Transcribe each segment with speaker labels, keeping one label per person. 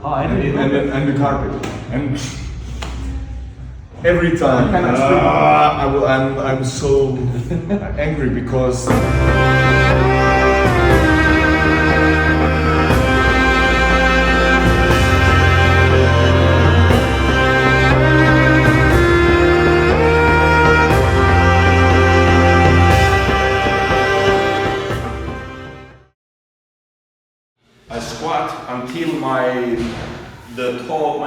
Speaker 1: and the carpet. And every time I'm so angry because
Speaker 2: I squat until my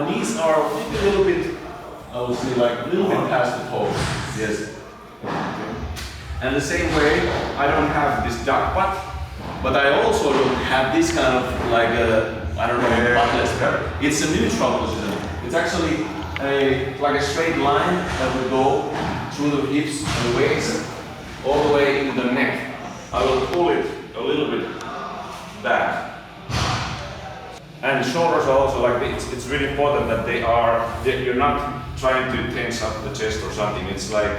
Speaker 2: knees are maybe a little bit, I would say like a little bit past the toes. Yes. And the same way, I don't have this duck butt, but I also don't have this kind of like a, I don't know, buttless pair. It's a neutral position. It's actually like a straight line that will go through the hips and the waist all the way into the neck. I will pull it a little bit back. And shoulders are also like, it's really important that you're not trying to tense up the chest or something. It's like,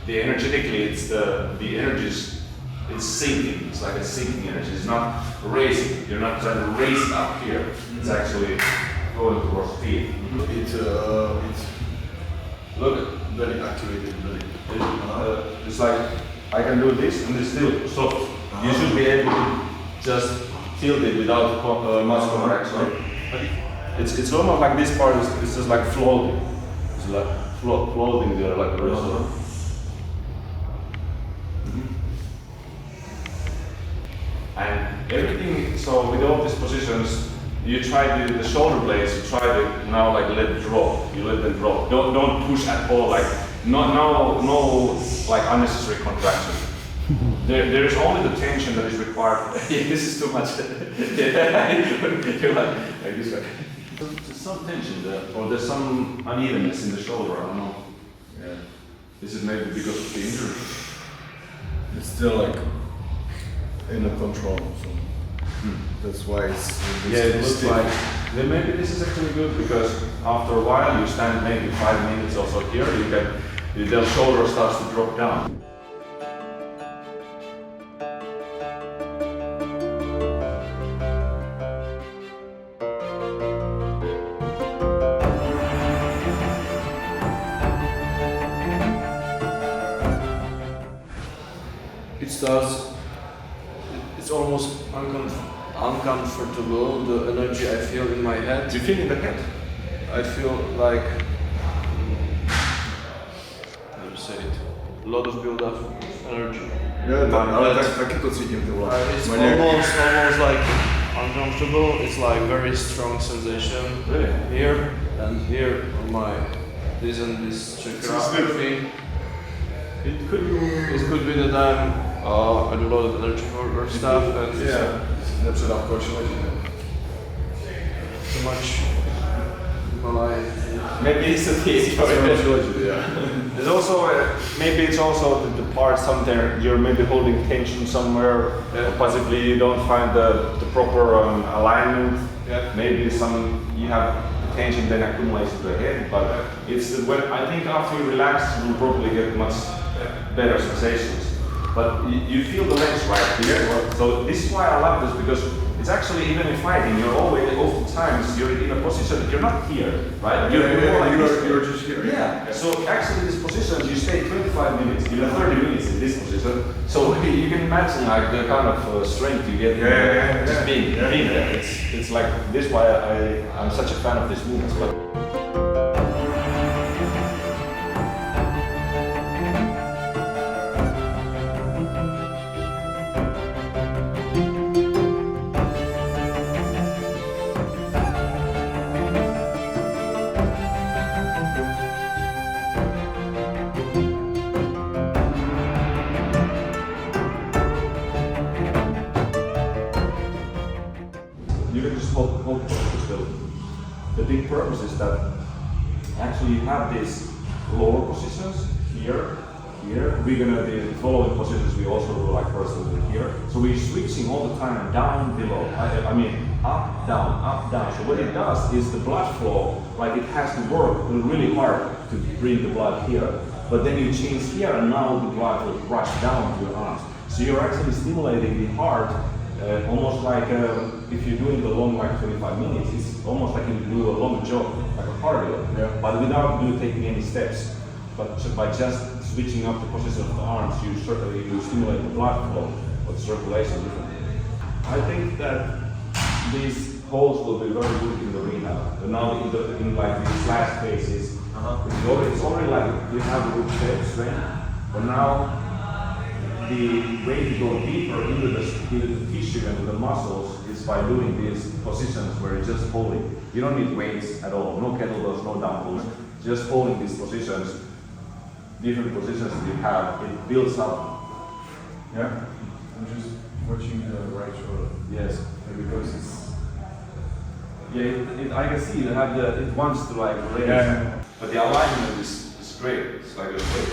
Speaker 2: energetically, it's the energy it's sinking. It's like a sinking energy. It's not raising. You're not trying to raise it up here. It's actually going towards feet. Look,
Speaker 1: very activated,
Speaker 2: it's like, I can do this and it's still soft. You should be able to just tilt it without much contraction. It's almost like this part is just like floating. It's like floating there like a result. And everything, so with all these positions, you try to, the shoulder blades, you try to now like let it drop. You let them drop. Don't push at all, like no like unnecessary contraction. There is only the tension that is required. Yeah, this is too much. You're like this way. There's some tension there, or there's some unevenness in the shoulder. I don't know. Yeah. Is it maybe because of the injury?
Speaker 1: It's still like in a control. So that's why it's.
Speaker 2: Yeah, it looks like. Then maybe this is actually good because after a while you stand maybe 5 minutes also here. The shoulder starts to drop down.
Speaker 3: It's almost uncomfortable, the energy I feel in my head.
Speaker 2: Do you feel in the head?
Speaker 3: I feel like, how do you say it, a lot of build-up energy.
Speaker 1: taky cítím ty vole.
Speaker 3: It's almost like uncomfortable. It's like very strong sensation here and here on my this and this chakra thing. It could be that I'm I do a lot of energy for stuff and
Speaker 1: Nepředám kočilečí.
Speaker 3: Too much Malay.
Speaker 2: Maybe it's the physiological.
Speaker 1: Yeah.
Speaker 2: There's also maybe it's also the part somewhere you're maybe holding tension somewhere. Possibly you don't find the proper alignment.
Speaker 3: Yeah.
Speaker 2: Maybe you have tension then accumulates to the head. But it's when I think after you relax, you'll probably get much better sensations. But you feel the legs right here. So this is why I love this, because it's actually, even in fighting, you're always, oftentimes, you're in a position, you're not here, right?
Speaker 1: You're just here.
Speaker 2: Yeah. So actually this position, you stay 25 minutes, even 30 minutes in this position. So you can imagine like the kind of strength you get just being there. It's like, this is why I'm such a fan of this movement. You can just hold still. The big purpose is that actually you have these lower positions here. We're gonna do the following positions. We also do like first over here. So we're switching all the time down, below. I mean up, down, up, down. So what it does is the blood flow, like it has to work really hard to bring the blood here. But then you change here, and now the blood will rush down to your arms. So you're actually stimulating the heart almost like if you're doing the long, like 25 minutes, it's almost like you do a long jog, like a cardio, but without you taking any steps. But by just switching up the position of the arms, you stimulate the blood flow or the circulation differently. I think that these holds will be very good in the rehab. But now in like these last phases, it's already like we have a good strength, but now the way to go deeper into the tissue and the muscles is by doing these positions where you're just holding. You don't need weights at all, no kettlebells, no dumbbells, just holding these positions, different positions that you have, it builds up.
Speaker 1: Yeah, I'm just watching the right shoulder.
Speaker 2: Yes.
Speaker 1: Because it's...
Speaker 2: Yeah, I can see it wants to like raise.
Speaker 1: Yeah.
Speaker 2: But the alignment is great, it's like a great.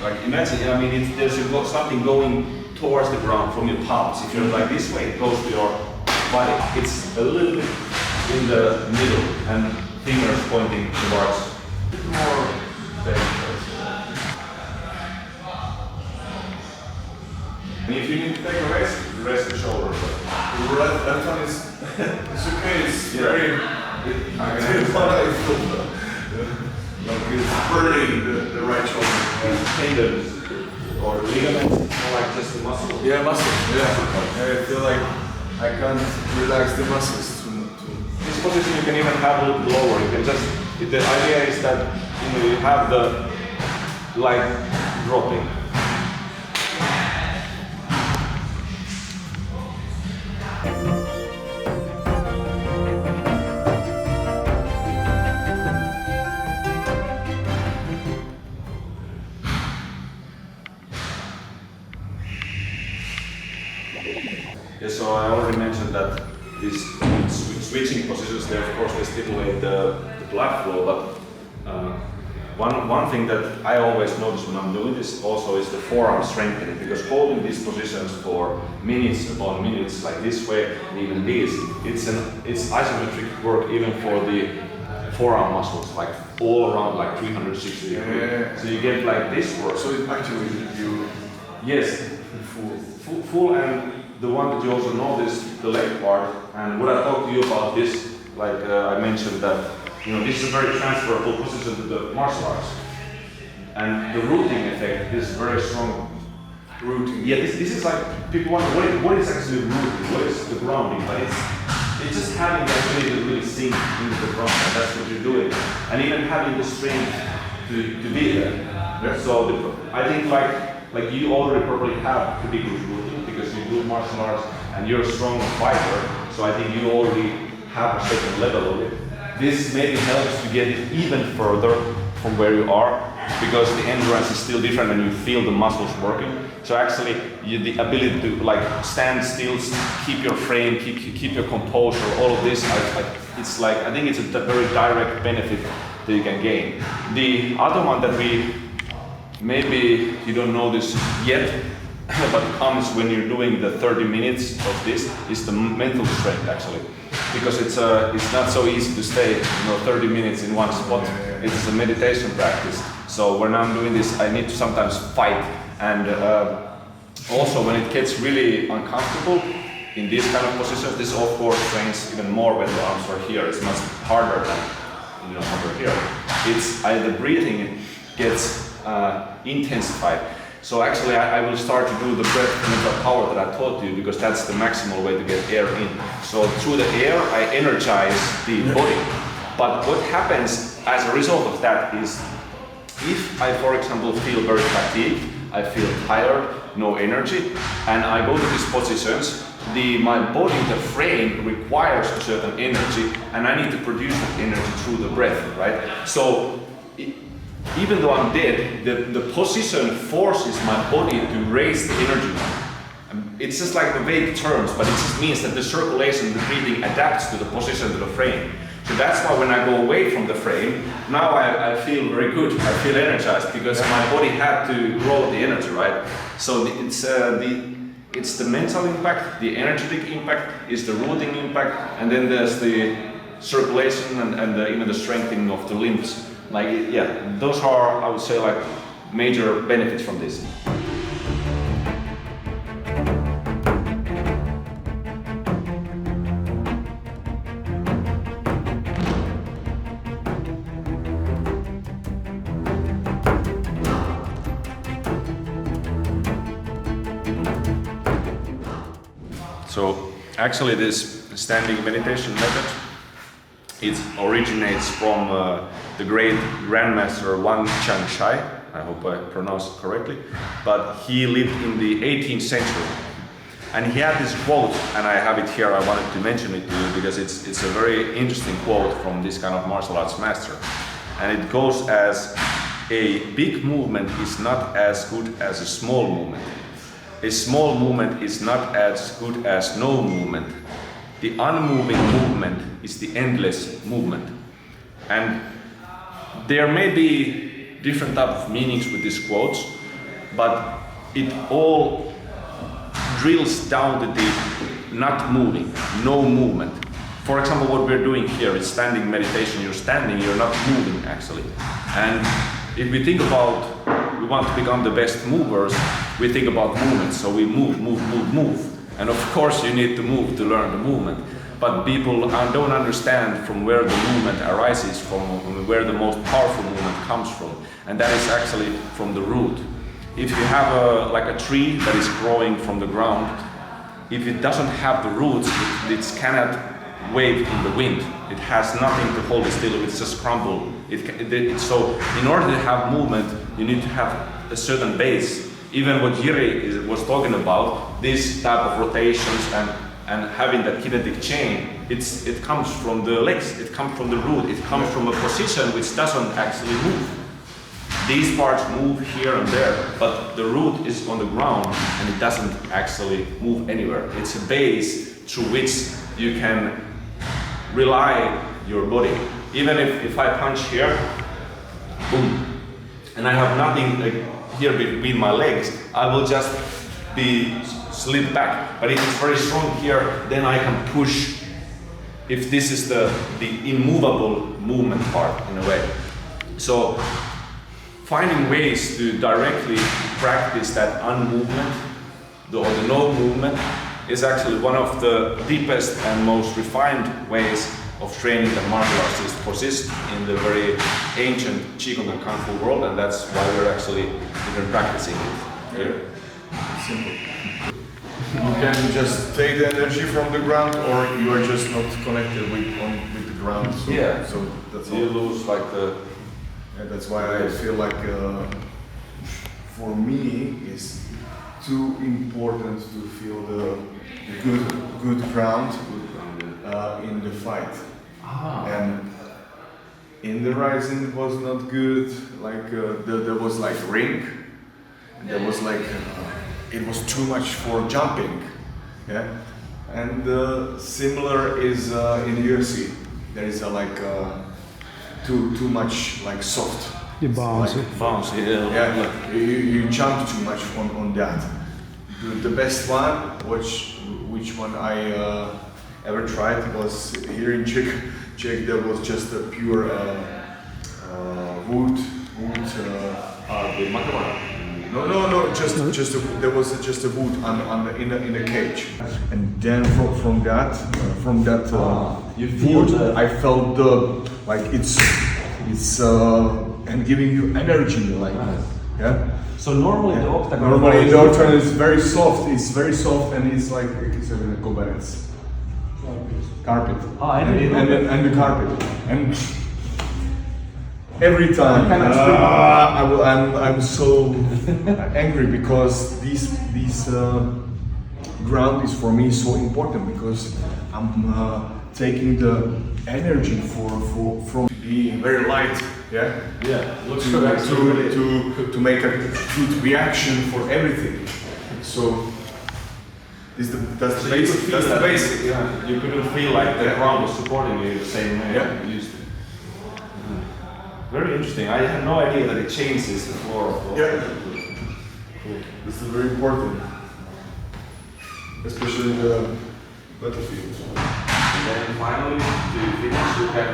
Speaker 2: Like imagine, I mean, there's something going towards the ground from your palms. If you're like this way, it goes to your body. It's a little bit in the middle and fingers pointing towards more and if you need to take a rest the shoulders.
Speaker 1: The left one is it's okay, it's very...
Speaker 2: I can feel
Speaker 1: like it's burning the right shoulder.
Speaker 2: Tendons or ligaments, or like just the muscle.
Speaker 1: Yeah, muscles. Yeah. I feel like I can't relax the muscles too.
Speaker 2: This position you can even have a little bit lower. You can just. The idea is that you have the like dropping. Yeah, so I already mentioned that these switching positions, they of course they stimulate the blood flow, but one thing that I always notice when I'm doing this also is the forearm strengthening, because holding these positions for minutes upon minutes like this way and even this, it's isometric work even for the forearm muscles, like all around like 360 degrees.
Speaker 1: Yeah.
Speaker 2: So you get like this work.
Speaker 1: So it actually you
Speaker 2: Yes, full and the one that you also notice, the leg part, and what I talked to you about this, like I mentioned that, this is a very transferable position to the martial arts. And the rooting effect is very strong.
Speaker 1: rooting.
Speaker 2: Yeah, this is like, people wonder, what is actually rooting? What is the grounding? But it's just having the ability to really sink into the ground, and that's what you're doing. And even having the strength to be there.
Speaker 1: Yeah.
Speaker 2: So I think like you already probably have pretty good rooting because you do martial arts and you're a strong fighter. So I think you already have a certain level of it. This maybe helps to get it even further from where you are, because the endurance is still different and you feel the muscles working. So actually, the ability to like stand still, keep your frame, keep your composure, all of this, it's like, I think it's a very direct benefit that you can gain. The other one that maybe you don't know this yet, but comes when you're doing the 30 minutes of this, is the mental strength actually. Because it's not so easy to stay 30 minutes in one spot. It's a meditation practice. So when I'm doing this, I need to sometimes fight. And also when it gets really uncomfortable in these kind of positions, this of course trains even more when the arms are here. It's much harder than over here. The breathing gets intensified. So actually I will start to do the breath mental power that I taught you, because that's the maximal way to get air in. So through the air I energize the body. But what happens as a result of that is, if I, for example, feel very fatigued, I feel tired, no energy, and I go to these positions my body, the frame requires a certain energy, and I need to produce that energy through the breath, right? So even though I'm dead, the position forces my body to raise the energy. It's just like the vague terms, but it just means that the circulation, the breathing adapts to the position of the frame. So that's why when I go away from the frame, now I feel very good, I feel energized, because my body had to grow the energy, right? So it's the mental impact, the energetic impact, is the rooting impact, and then there's the circulation and even the strengthening of the limbs. Like, yeah, those are, I would say, like major benefits from this. So actually this standing meditation method, it originates from the great Grandmaster Wang Changshai, I hope I pronounced it correctly, but he lived in the 18th century. And he had this quote, and I have it here, I wanted to mention it to you because it's a very interesting quote from this kind of martial arts master. And it goes as, a big movement is not as good as a small movement. A small movement is not as good as no movement. The unmoving movement is the endless movement. And there may be different type of meanings with these quotes, but it all drills down to the not moving, no movement. For example, what we're doing here is standing meditation. You're standing, you're not moving actually. And if we think about, we want to become the best movers, we think about movement. So we move. And of course you need to move to learn the movement. But people don't understand from where the movement arises, from where the most powerful movement comes from. And that is actually from the root. If you have like a tree that is growing from the ground, if it doesn't have the roots, it cannot wave in the wind. It has nothing to hold it still, it's just crumble. So in order to have movement, you need to have a certain base. Even what Jiri was talking about, this type of rotations and having that kinetic chain, it comes from the legs, it comes from the root, it comes from a position which doesn't actually move. These parts move here and there, but the root is on the ground and it doesn't actually move anywhere. It's a base through which you can rely your body. Even if I punch here, boom, and I have nothing here between my legs, I will just be slid back. But if it's very strong here, then I can push. If this is the immovable movement part in a way. So finding ways to directly practice that unmovement or the no movement is actually one of the deepest and most refined ways of training that martial artists persist in the very ancient Qigong and Kung Fu world, and that's why we're actually even practicing it here.
Speaker 1: Simple. You can just take the energy from the ground, or you are just not connected with the ground. So,
Speaker 2: yeah.
Speaker 1: So that's all.
Speaker 2: You lose like the.
Speaker 1: And that's why I feel like for me it's too important to feel the good ground in the fight. And in the rising it was not good. Like there was like ring. There was like it was too much for jumping. Yeah. And similar is in UFC. There is like too much like soft.
Speaker 4: You bounce it.
Speaker 2: Bounce, yeah.
Speaker 1: Yeah, you jump too much on that. The best one, which one I ever tried was here in Czech. There was just a pure wood. No. There was just a wood in a cage, and then from that
Speaker 2: you feel
Speaker 1: wood, I felt it's and giving you energy like yeah.
Speaker 2: So normally the octagon.
Speaker 1: Normally the octagon is very soft. It's very soft and it's like carpet. And the carpet and. Every time I'm so angry because these ground is for me so important because I'm taking the energy from being very light, yeah,
Speaker 2: looks
Speaker 1: to,
Speaker 2: good actually.
Speaker 1: to make a good reaction for everything. So that's the basic. That's the basic.
Speaker 2: Yeah, you couldn't feel like the ground was supporting you the same way
Speaker 1: Yeah.
Speaker 2: you used to. Very interesting. I had no idea that it changes the floor.
Speaker 1: Yeah. This is very important, especially in the battlefield.
Speaker 2: And then finally, to finish, you can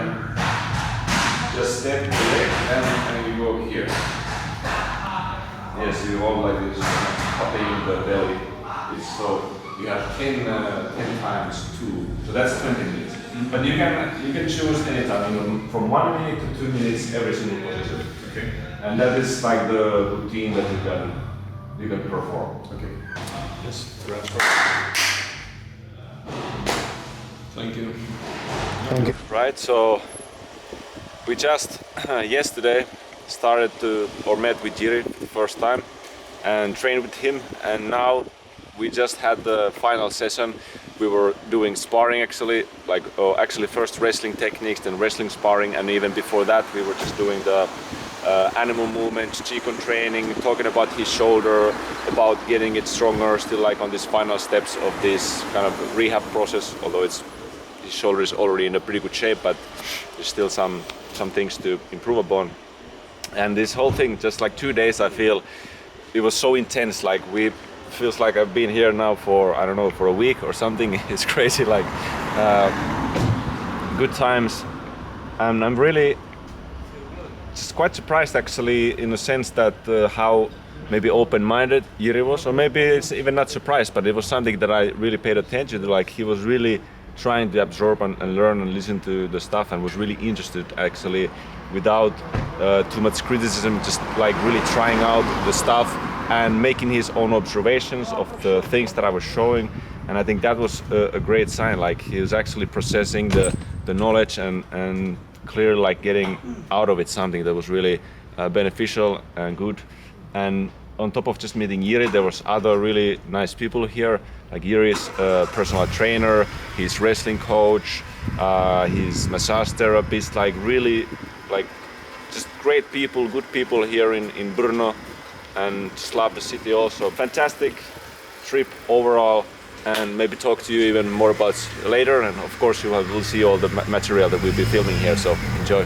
Speaker 2: just step the leg and you go here. Yes, you hold like this, cupping the belly. So you have 10 times 2, so that's 20 minutes. But you can choose anytime, you know, from 1 minute to 2 minutes every single position.
Speaker 1: Okay.
Speaker 2: And that is like the routine that you can perform.
Speaker 1: Okay.
Speaker 3: Yes, thank you.
Speaker 4: Right, so we just yesterday started or met with Jiri for the first time and trained with him, and now we just had the final session. We were doing sparring actually, actually first wrestling techniques, then wrestling sparring, and even before that we were just doing the animal movements, Qigong training, talking about his shoulder, about getting it stronger, still like on these final steps of this kind of rehab process, although his shoulder is already in a pretty good shape, but there's still some things to improve upon. And this whole thing, just like 2 days, I feel it was so intense. Like feels like I've been here now for, I don't know, for a week or something. It's crazy, like good times. And I'm really just quite surprised actually, in a sense that how maybe open-minded Jiri was, or maybe it's even not surprised, but it was something that I really paid attention to. Like he was really trying to absorb and learn and listen to the stuff, and was really interested actually, without too much criticism, just like really trying out the stuff and making his own observations of the things that I was showing. And I think that was a great sign. Like he was actually processing the knowledge and clear, like getting out of it something that was really beneficial and good. And on top of just meeting Jiri, there was other really nice people here. Like Jiri's personal trainer, his wrestling coach, his massage therapist, like really like just great people, good people here in Brno, and just love the city also. Fantastic trip overall, and maybe talk to you even more about later. And of course you will see all the material that we'll be filming here, so enjoy.